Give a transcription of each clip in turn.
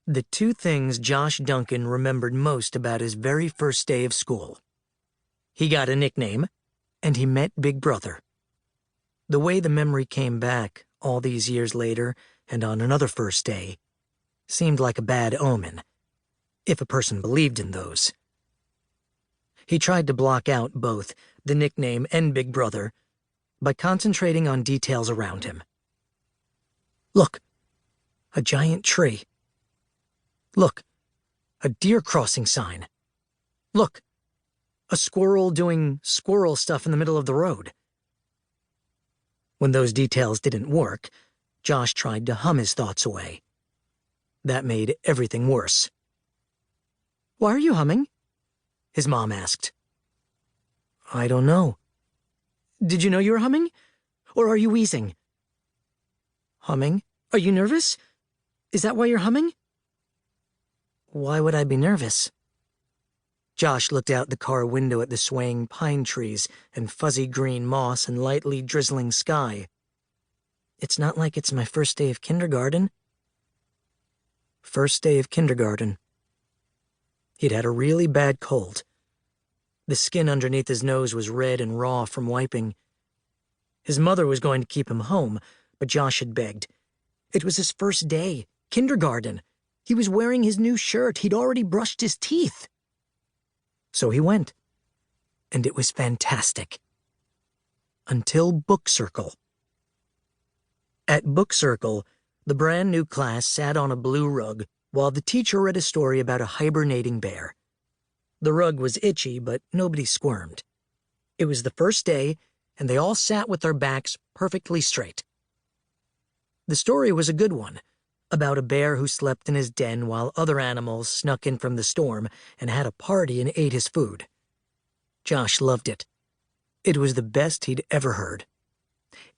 The two things Josh Duncan remembered most about his very first day of school. He got a nickname, and he met Big Brother. The way the memory came back, all these years later and on another first day, seemed like a bad omen, if a person believed in those. He tried to block out both the nickname and Big Brother by concentrating on details around him. Look, a giant tree. Look, a deer crossing sign. Look, a squirrel doing squirrel stuff in the middle of the road. When those details didn't work, Josh tried to hum his thoughts away. That made everything worse. "Why are you humming?" his mom asked. "I don't know." "Did you know you were humming? Or are you wheezing?" "Humming? Are you nervous? Is that why you're humming?" "Why would I be nervous?" Josh looked out the car window at the swaying pine trees and fuzzy green moss and lightly drizzling sky. "It's not like it's my first day of kindergarten." First day of kindergarten. He'd had a really bad cold. The skin underneath his nose was red and raw from wiping. His mother was going to keep him home, but Josh had begged. It was his first day, kindergarten. He was wearing his new shirt. He'd already brushed his teeth. So he went, and it was fantastic. Until Book Circle. At Book Circle, the brand new class sat on a blue rug while the teacher read a story about a hibernating bear. The rug was itchy, but nobody squirmed. It was the first day, and they all sat with their backs perfectly straight. The story was a good one, about a bear who slept in his den while other animals snuck in from the storm and had a party and ate his food. Josh loved it. It was the best he'd ever heard.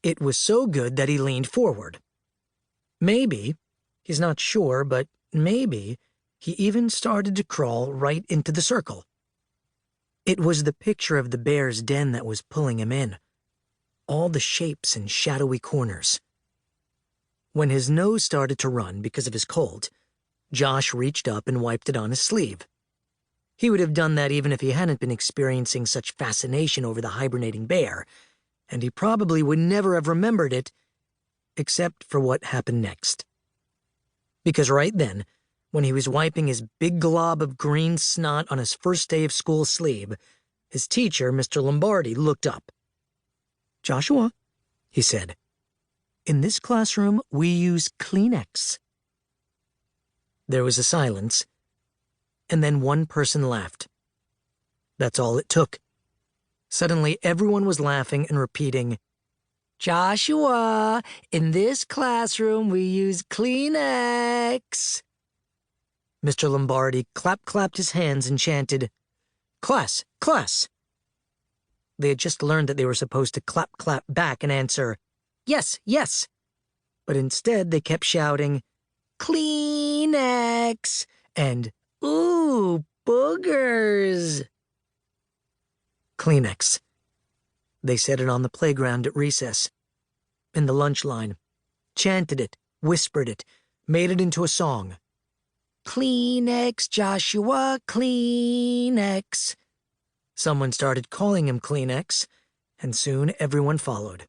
It was so good that he leaned forward. Maybe, he's not sure, but maybe, he even started to crawl right into the circle. It was the picture of the bear's den that was pulling him in. All the shapes and shadowy corners. When his nose started to run because of his cold, Josh reached up and wiped it on his sleeve. He would have done that even if he hadn't been experiencing such fascination over the hibernating bear, and he probably would never have remembered it, except for what happened next. Because right then, when he was wiping his big glob of green snot on his first day of school sleeve, his teacher, Mr. Lombardi, looked up. "Joshua," he said, "in this classroom, we use Kleenex." There was a silence, and then one person laughed. That's all it took. Suddenly, everyone was laughing and repeating, "Joshua, in this classroom, we use Kleenex." Mr. Lombardi clapped his hands and chanted, "Class, class." They had just learned that they were supposed to clap back and answer, "Yes, yes." But instead they kept shouting, "Kleenex," and "Ooh, boogers." Kleenex. They said it on the playground at recess, in the lunch line, chanted it, whispered it, made it into a song. "Kleenex, Joshua, Kleenex." Someone started calling him Kleenex, and soon everyone followed.